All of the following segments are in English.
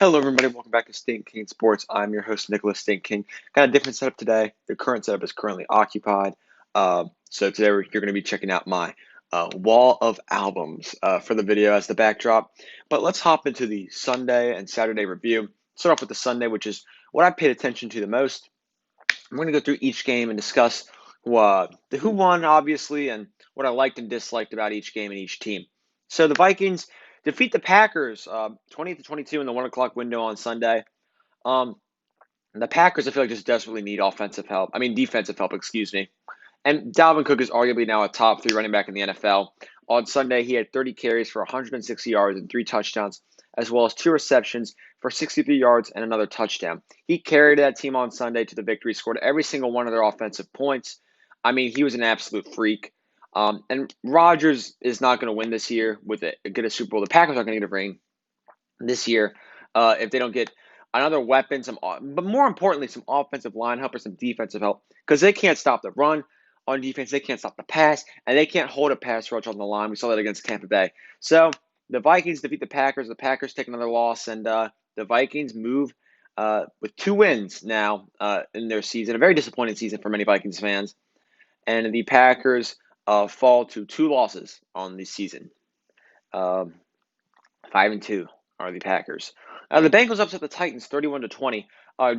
Hello, everybody. Welcome back to Stink King Sports. I'm your host, Nicholas Stink King. Got a different setup today. The current setup is currently occupied. So today you're going to be checking out my wall of albums for the video as the backdrop. But let's hop into the Sunday and Saturday review. Start off with the Sunday, which is what I paid attention to the most. I'm going to go through each game and discuss who won, obviously, and what I liked and disliked about each game and each team. So the Vikings defeat the Packers 20-22 in the 1 o'clock window on Sunday. Um, the Packers, I feel like, just desperately need offensive help. I mean, defensive help, excuse me. And Dalvin Cook is arguably now a top 3 running back in the NFL. On Sunday, he had 30 carries for 160 yards and 3 touchdowns, as well as 2 receptions for 63 yards and another touchdown. He carried that team on Sunday to the victory, scored every single one of their offensive points. I mean, he was an absolute freak. And Rodgers is not going to win this year with it, get a Super Bowl. The Packers aren't going to get a ring this year if they don't get another weapon, but more importantly, some offensive line help or some defensive help because they can't stop the run on defense, they can't stop the pass, and they can't hold a pass rush on the line. We saw that against Tampa Bay. So the Vikings defeat the Packers. The Packers take another loss, and the Vikings move with 2 wins now in their season. A very disappointing season for many Vikings fans, and the Packers fall to 2 losses on the season. 5-2 are the Packers. The Bengals upset the Titans 31-20.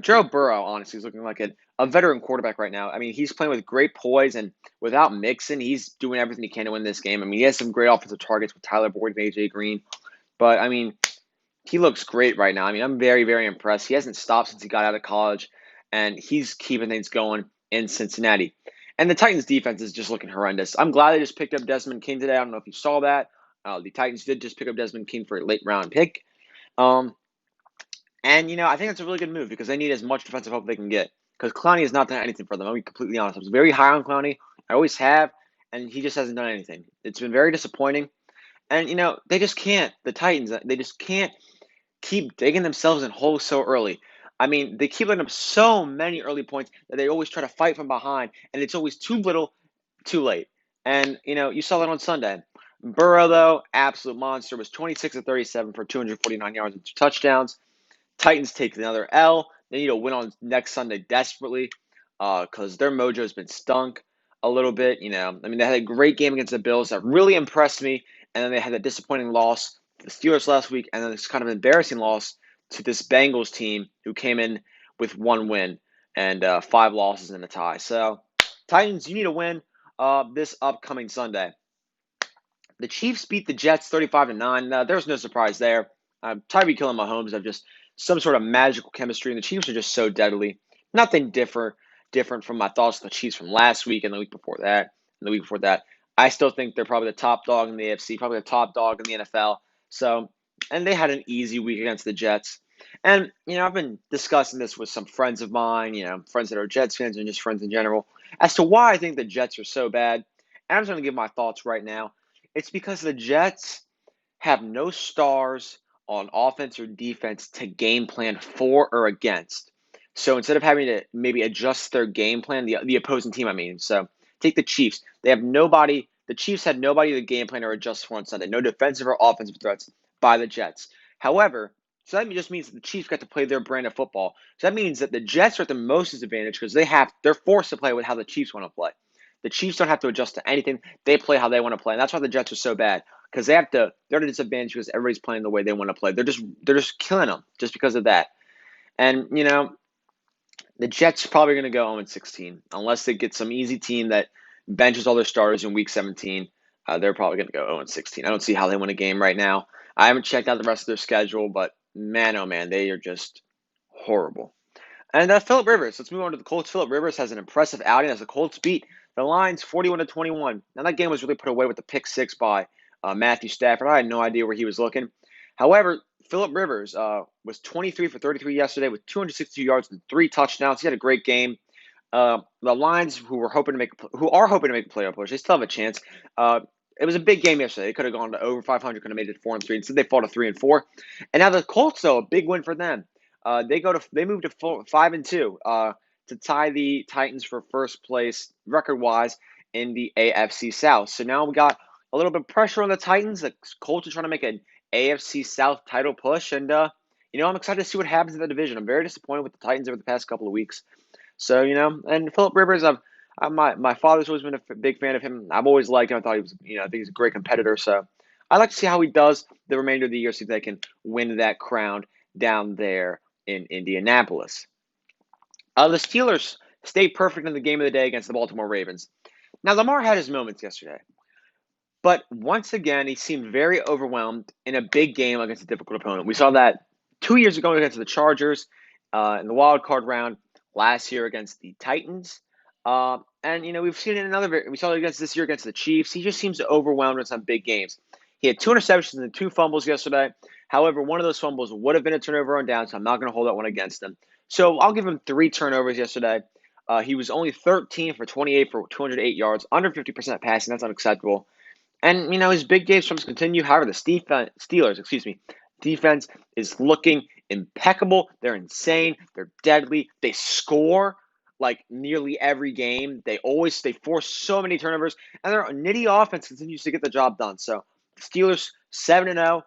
Joe Burrow, honestly, is looking like a veteran quarterback right now. I mean, he's playing with great poise, and without Mixon, he's doing everything he can to win this game. I mean, he has some great offensive targets with Tyler Boyd and AJ Green, but I mean, he looks great right now. I mean, I'm very, very impressed. He hasn't stopped since he got out of college, and he's keeping things going in Cincinnati. And the Titans' defense is just looking horrendous. I'm glad they just picked up Desmond King today. I don't know if you saw that. The Titans did just pick up Desmond King for a late round pick. Um, and I think it's a really good move because they need as much defensive help they can get. Because Clowney has not done anything for them. I'll be completely honest. I was very high on Clowney. I always have, and he just hasn't done anything. It's been very disappointing. And they just can't. The Titans, they just can't keep digging themselves in holes so early. I mean, they keep letting up so many early points that they always try to fight from behind, and it's always too little, too late. And you saw that on Sunday. Burrow, though, absolute monster, was 26 of 37 for 249 yards and 2 touchdowns. Titans take another L. They need to win on next Sunday desperately because their mojo has been stunk a little bit. I mean, they had a great game against the Bills that really impressed me, and then they had a disappointing loss to the Steelers last week, and then this kind of embarrassing loss to this Bengals team who came in with 1 win and 5 losses and a tie. So, Titans, you need to win this upcoming Sunday. The Chiefs beat the Jets 35-9. There's no surprise there. Tyreek Hill and Mahomes have just some sort of magical chemistry, and the Chiefs are just so deadly. Nothing different from my thoughts of the Chiefs from last week and the week before that, and the week before that. I still think they're probably the top dog in the AFC, probably the top dog in the NFL. So, and they had an easy week against the Jets. And I've been discussing this with some friends of mine, friends that are Jets fans and just friends in general, as to why I think the Jets are so bad. And I'm just going to give my thoughts right now. It's because the Jets have no stars on offense or defense to game plan for or against. So instead of having to maybe adjust their game plan, the opposing team, I mean, so take the Chiefs. They have nobody. The Chiefs had nobody to game plan or adjust for on Sunday. No defensive or offensive threats by the Jets. However, so that just means that the Chiefs got to play their brand of football. So that means that the Jets are at the most disadvantage because they're forced to play with how the Chiefs want to play. The Chiefs don't have to adjust to anything. They play how they want to play. And that's why the Jets are so bad. Because they're at a disadvantage because everybody's playing the way they want to play. They're just killing them just because of that. And the Jets are probably going to go 0-16 unless they get some easy team that benches all their starters in Week 17. They're probably going to go 0-16. I don't see how they win a game right now. I haven't checked out the rest of their schedule, but man, oh man, they are just horrible. And Philip Rivers. Let's move on to the Colts. Philip Rivers has an impressive outing as the Colts beat the Lions 41-21. Now that game was really put away with the pick 6 by Matthew Stafford. I had no idea where he was looking. However, Philip Rivers was 23 for 33 yesterday with 262 yards and 3 touchdowns. He had a great game. The Lions, who are hoping to make a playoff push, they still have a chance. It was a big game yesterday. They could have gone to over 500, could have made it 4-3. Instead, they fall to 3-4. And now the Colts, though, a big win for them. They move to 5-2 to tie the Titans for first place record wise in the AFC South. So now we got a little bit of pressure on the Titans. The Colts are trying to make an AFC South title push, and I'm excited to see what happens in the division. I'm very disappointed with the Titans over the past couple of weeks. So, and Philip Rivers, my father's always been a big fan of him. I've always liked him. I thought he was, I think he's a great competitor. So, I like to see how he does the remainder of the year, see if they can win that crown down there in Indianapolis. The Steelers stayed perfect in the game of the day against the Baltimore Ravens. Now, Lamar had his moments yesterday, but once again, he seemed very overwhelmed in a big game against a difficult opponent. We saw that 2 years ago against the Chargers in the wild card round, last year against the Titans. And we've seen it in we saw it against this year against the Chiefs. He just seems to overwhelm in some big games. He had 2 interceptions and 2 fumbles yesterday. However, one of those fumbles would have been a turnover on down, so I'm not going to hold that one against him. So I'll give him 3 turnovers yesterday. He was only 13 for 28 for 208 yards, under 50% passing. That's unacceptable. And his big game struggles continue. However, the defense is looking impeccable. They're insane. They're deadly. They score like nearly every game. They force so many turnovers, and their nitty offense continues to get the job done. So the Steelers 7-0.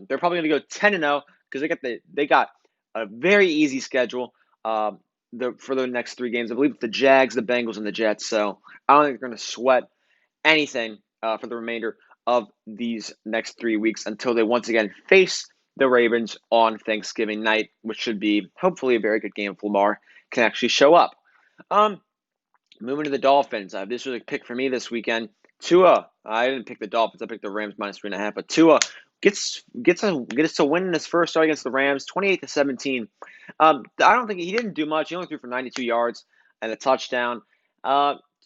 They're probably going to go 10-0 because they got a very easy schedule. For the next 3 games, I believe it's the Jags, the Bengals, and the Jets. So I don't think they're going to sweat anything for the remainder of these next 3 weeks until they once again face the Ravens on Thanksgiving night, which should be hopefully a very good game if Lamar can actually show up. Moving to the Dolphins, this was a pick for me this weekend. Tua, I didn't pick the Dolphins. I picked the Rams -3.5. But Tua gets us to win in his first start against the Rams, 28-17. I don't think he didn't do much. He only threw for 92 yards and a touchdown.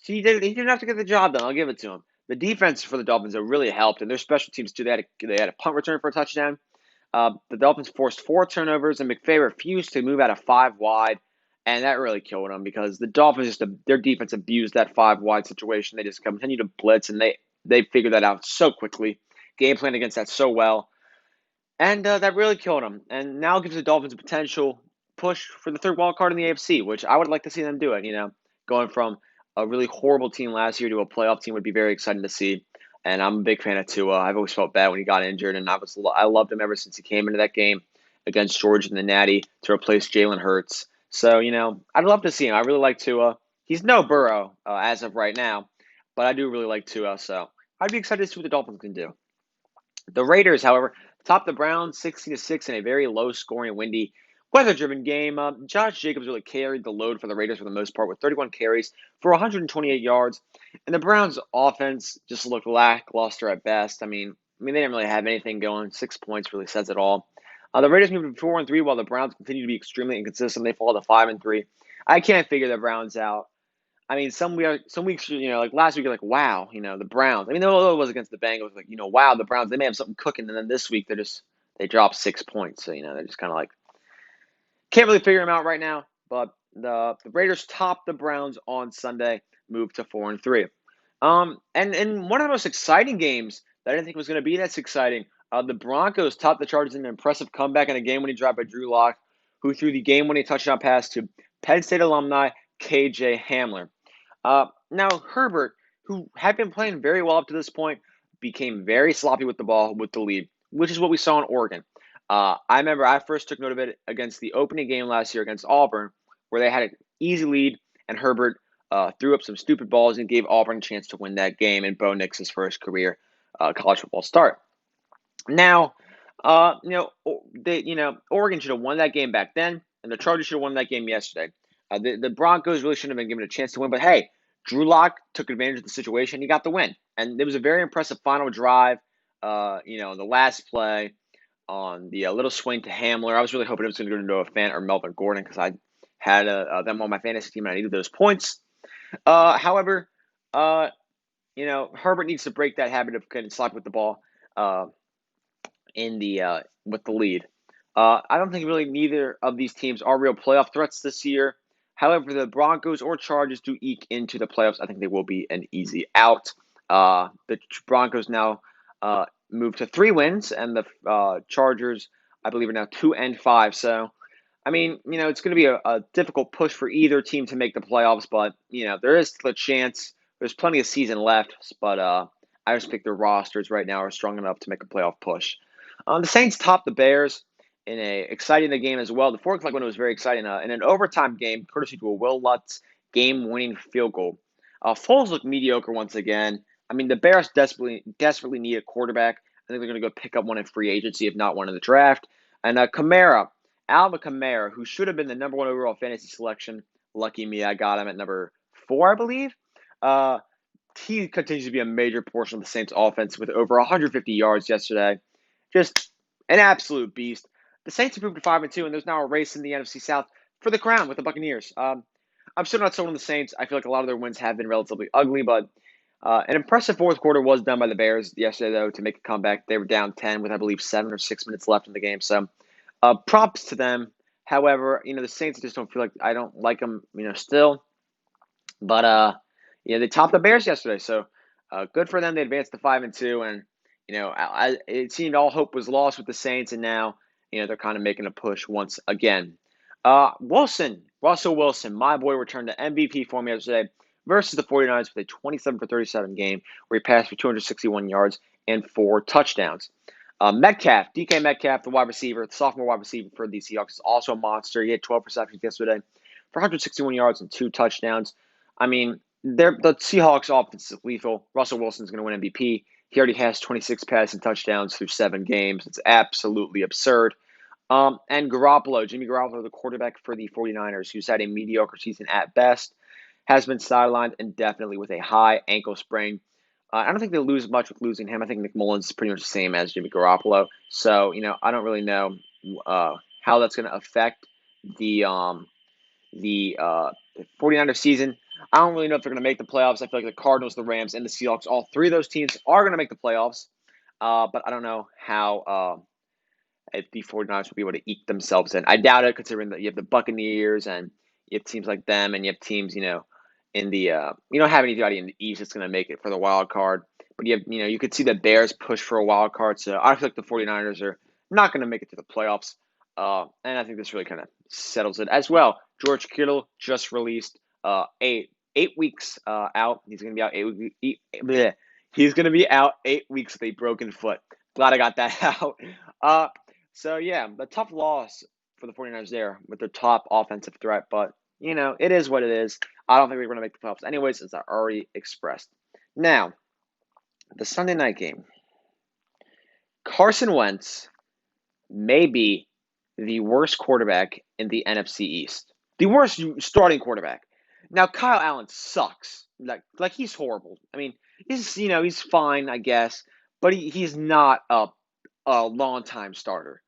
He didn't have to get the job done. I'll give it to him. The defense for the Dolphins have really helped, and their special teams too. They had a punt return for a touchdown. The Dolphins forced 4 turnovers, and McVay refused to move out of 5 wide. And that really killed them because the Dolphins their defense abused that 5 wide situation. They just continue to blitz, and they figured that out so quickly. Game plan against that so well, and that really killed them. And now gives the Dolphins a potential push for the third wild card in the AFC, which I would like to see them do it. Going from a really horrible team last year to a playoff team would be very exciting to see. And I'm a big fan of Tua. I've always felt bad when he got injured, and I loved him ever since he came into that game against Georgia in the Natty to replace Jalen Hurts. So, I'd love to see him. I really like Tua. He's no Burrow as of right now, but I do really like Tua. So I'd be excited to see what the Dolphins can do. The Raiders, however, topped the Browns 16-6 in a very low-scoring, windy, weather-driven game. Josh Jacobs really carried the load for the Raiders for the most part with 31 carries for 128 yards. And the Browns' offense just looked lackluster at best. I mean, they didn't really have anything going. 6 points really says it all. The Raiders moved to 4-3 while the Browns continue to be extremely inconsistent. They fall to 5-3. I can't figure the Browns out. I mean, some weeks, like last week, you're like, wow, the Browns. I mean, although it was against the Bengals, like, wow, the Browns, they may have something cooking. And then this week, they dropped 6 points. So, they're just kind of like, can't really figure them out right now. But the Raiders topped the Browns on Sunday, moved to 4-3. And one of the most exciting games that I didn't think was going to be this exciting, the Broncos topped the Chargers in an impressive comeback in a game-winning drive by Drew Lock, who threw the game-winning touchdown pass to Penn State alumni KJ Hamler. Now, Herbert, who had been playing very well up to this point, became very sloppy with the ball with the lead, which is what we saw in Oregon. I remember I first took note of it against the opening game last year against Auburn, where they had an easy lead, and Herbert threw up some stupid balls and gave Auburn a chance to win that game in Bo Nix's first career college football start. Now, Oregon should have won that game back then, and the Chargers should have won that game yesterday. The Broncos really shouldn't have been given a chance to win, but hey, Drew Lock took advantage of the situation. He got the win, and it was a very impressive final drive. The last play on the little swing to Hamler. I was really hoping it was going to go into a Fant or Melvin Gordon because I had them on my fantasy team and I needed those points. However, Herbert needs to break that habit of getting sloppy with the ball with the lead. I don't think really neither of these teams are real playoff threats this year. However, the Broncos or Chargers do eke into the playoffs. I think they will be an easy out. The Broncos now move to 3 wins, and the Chargers, I believe, are now 2-5. So, I mean, it's going to be a difficult push for either team to make the playoffs, but, there is a chance. There's plenty of season left, but I just think their rosters right now are strong enough to make a playoff push. The Saints topped the Bears in a exciting game as well. The 4 o'clock window was very exciting. In an overtime game, courtesy to a Will Lutz game-winning field goal. Foles looked mediocre once again. I mean, the Bears desperately need a quarterback. I think they're going to go pick up one in free agency, if not one in the draft. And Alvin Kamara, who should have been the number 1 overall fantasy selection. Lucky me, I got him at number 4, I believe. He continues to be a major portion of the Saints' offense with over 150 yards yesterday. Just an absolute beast. The Saints improved to 5-2, and there's now a race in the NFC South for the crown with the Buccaneers. I'm still not sold on the Saints. I feel like a lot of their wins have been relatively ugly, but an impressive fourth quarter was done by the Bears yesterday, though, to make a comeback. They were down 10 with, I believe, 7 or 6 minutes left in the game. So props to them. However, the Saints just don't feel like I don't like them, still. But they topped the Bears yesterday, so good for them. They advanced to 5-2, and it seemed all hope was lost with the Saints, and now they're kind of making a push once again. Russell Wilson, my boy, returned to MVP form yesterday versus the 49ers with a 27 for 37 game where he passed for 261 yards and 4 touchdowns. DK Metcalf, the sophomore wide receiver for the Seahawks, is also a monster. He had 12 receptions yesterday for 161 yards and 2 touchdowns. I mean, the Seahawks offense is lethal. Russell Wilson's going to win MVP. He already has 26 passing touchdowns through 7 games. It's absolutely absurd. And Jimmy Garoppolo, the quarterback for the 49ers, who's had a mediocre season at best, has been sidelined indefinitely with a high ankle sprain. I don't think they lose much with losing him. I think Nick Mullins is pretty much the same as Jimmy Garoppolo. So, I don't really know how that's going to affect the 49ers season. I don't really know if they're going to make the playoffs. I feel like the Cardinals, the Rams, and the Seahawks, all 3 of those teams are going to make the playoffs. But I don't know how if the 49ers will be able to eke themselves in. I doubt it, considering that you have the Buccaneers and you have teams like them, and you have teams, in the you don't have anybody in the East that's going to make it for the wild card. But you could see the Bears push for a wild card. So I feel like the 49ers are not going to make it to the playoffs. And I think this really kind of settles it as well. George Kittle just released 8 weeks out. He's going to be out 8 weeks. He's going to be out 8 weeks with a broken foot. Glad I got that out. So, yeah, the tough loss for the 49ers there with their top offensive threat. But, it is what it is. I don't think we're going to make the playoffs anyways, as I already expressed. Now, the Sunday night game. Carson Wentz may be the worst quarterback in the NFC East. The worst starting quarterback. Now, Kyle Allen sucks. Like he's horrible. I mean, he's fine, I guess, but he's not a long-time starter.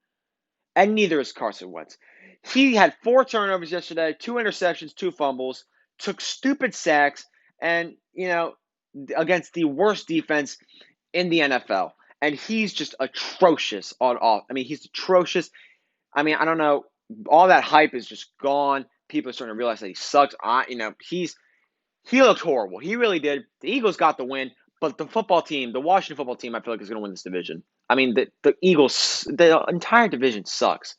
And neither is Carson Wentz. He had 4 turnovers yesterday, 2 interceptions, 2 fumbles, took stupid sacks, and, against the worst defense in the NFL. And he's just atrocious on off. I mean, he's atrocious. I mean, I don't know. All that hype is just gone. People are starting to realize that he sucks. He looked horrible. He really did. The Eagles got the win, but the Washington football team, I feel like is going to win this division. I mean, the Eagles, the entire division sucks.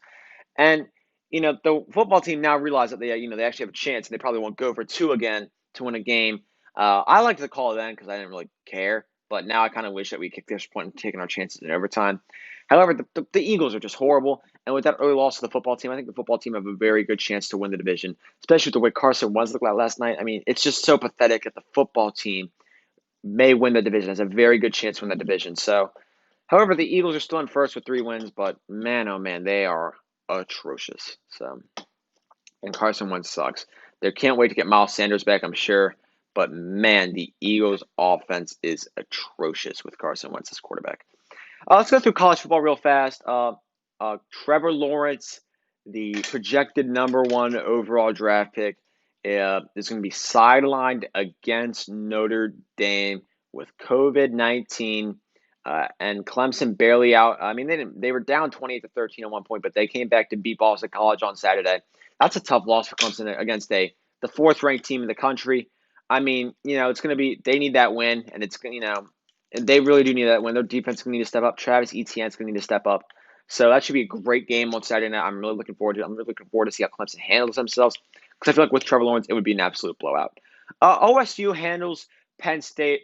And, the football team now realize that they actually have a chance, and they probably won't go for 2 again to win a game. I like to call it then because I didn't really care, but now I kind of wish that we kicked this point and taken our chances in overtime. However, the Eagles are just horrible, and with that early loss to the football team, I think the football team have a very good chance to win the division, especially with the way Carson Wentz looked like last night. I mean, it's just so pathetic that the football team may win the division, has a very good chance to win the division. So, however, the Eagles are still in first with 3 wins, but man, oh man, they are atrocious. So, and Carson Wentz sucks. They can't wait to get Miles Sanders back, I'm sure. But man, the Eagles' offense is atrocious with Carson Wentz as quarterback. Let's go through college football real fast. Trevor Lawrence, the projected number 1 overall draft pick, is going to be sidelined against Notre Dame with COVID-19. And Clemson barely out. I mean, they were down 28-13 at one point, but they came back to beat Boston College on Saturday. That's a tough loss for Clemson against the 4th-ranked team in the country. I mean, it's going to be – they need that win, and it's they really do need that win. Their defense is going to need to step up. Travis Etienne's going to need to step up. So that should be a great game on Saturday night. I'm really looking forward to it. I'm really looking forward to see how Clemson handles themselves because I feel like with Trevor Lawrence, it would be an absolute blowout. OSU handles Penn State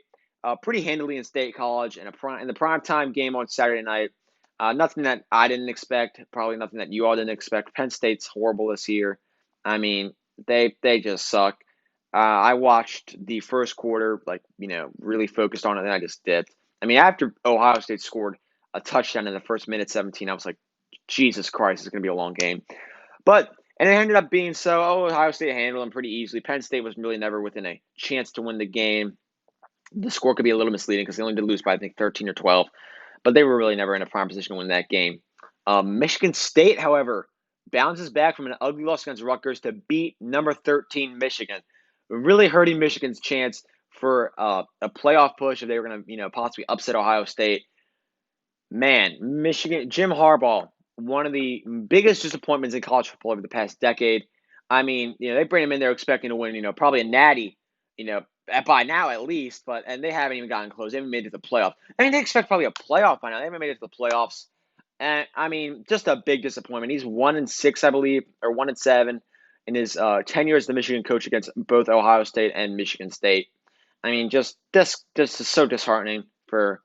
pretty handily in State College in the primetime game on Saturday night. Nothing that I didn't expect, probably nothing that you all didn't expect. Penn State's horrible this year. I mean, they just suck. I watched the first quarter, like, really focused on it, and I just dipped. I mean, after Ohio State scored a touchdown in the first minute 17, I was like, Jesus Christ, it's going to be a long game. And it ended up being so. Ohio State handled them pretty easily. Penn State was really never within a chance to win the game. The score could be a little misleading because they only did lose by, I think, 13 or 12, but they were really never in a prime position to win that game. Michigan State, however, bounces back from an ugly loss against Rutgers to beat number 13 Michigan, really hurting Michigan's chance for a playoff push if they were going to, possibly upset Ohio State. Man, Michigan, Jim Harbaugh, one of the biggest disappointments in college football over the past decade. I mean, they bring him in there expecting to win, probably a natty, by now at least, and they haven't even gotten close. They haven't made it to the playoffs. I mean, they expect probably a playoff by now. They haven't made it to the playoffs. And I mean, just a big disappointment. He's 1-6, I believe, or 1-7 in his 10 years as the Michigan coach against both Ohio State and Michigan State. I mean, just this is so disheartening for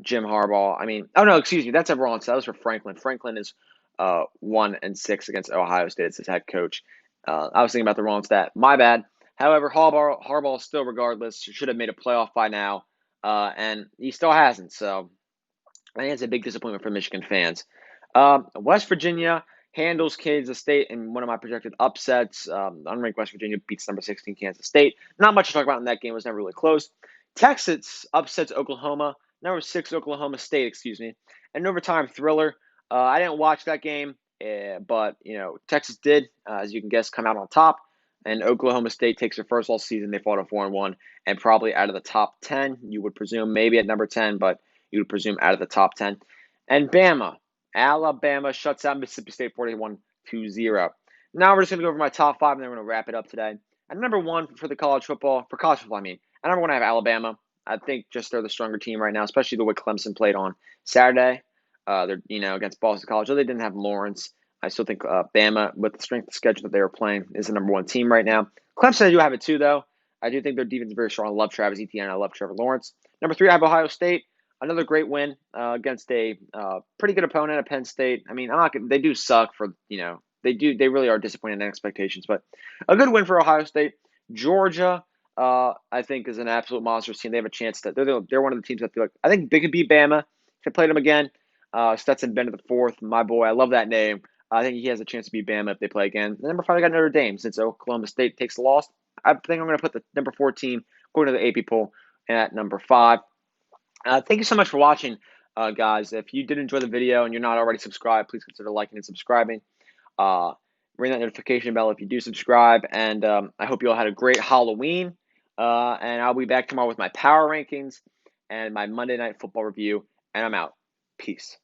Jim Harbaugh. I mean, oh no, excuse me, that's a wrong. So that was for Franklin. Franklin is 1-6 against Ohio State as his head coach. I was thinking about the wrong stat. My bad. However, Harbaugh still, regardless, should have made a playoff by now, and he still hasn't. So I think it's a big disappointment for Michigan fans. West Virginia handles Kansas State in one of my projected upsets. Unranked West Virginia beats number 16 Kansas State. Not much to talk about in that game. It was never really close. Texas upsets Oklahoma. Number 6 Oklahoma State, excuse me. An overtime thriller. I didn't watch that game, but Texas did, as you can guess, come out on top. And Oklahoma State takes their first all season. They fought a 4-1, and probably out of the top 10, you would presume, maybe at number 10, but you would presume out of the top 10. And Alabama shuts out Mississippi State 41-0. Now we're just going to go over my top 5, and then we're going to wrap it up today. At number 1 for college football, I mean. At number 1, I have Alabama. I think just they're the stronger team right now, especially the way Clemson played on Saturday. They're against Boston College. Though they didn't have Lawrence, I still think Bama, with the strength of schedule that they were playing, is the number 1 team right now. Clemson, I do have it too, though. I do think their defense is very strong. I love Travis Etienne. I love Trevor Lawrence. Number 3, I have Ohio State. Another great win against a pretty good opponent at Penn State. I mean, they do suck for they really are disappointing in expectations, but a good win for Ohio State. Georgia, I think, is an absolute monsters team. They have a chance that they're one of the teams that I think they could beat Bama if they played them again. Stetson Bennett IV, my boy, I love that name. I think he has a chance to beat Bama if they play again. And number 5, I got Notre Dame. Since Oklahoma State takes the loss, I think I'm going to put the number 4 team going to the AP poll at number 5. Thank you so much for watching, guys. If you did enjoy the video and you're not already subscribed, please consider liking and subscribing. Ring that notification bell if you do subscribe. And I hope you all had a great Halloween. And I'll be back tomorrow with my power rankings and my Monday Night Football review. And I'm out. Peace.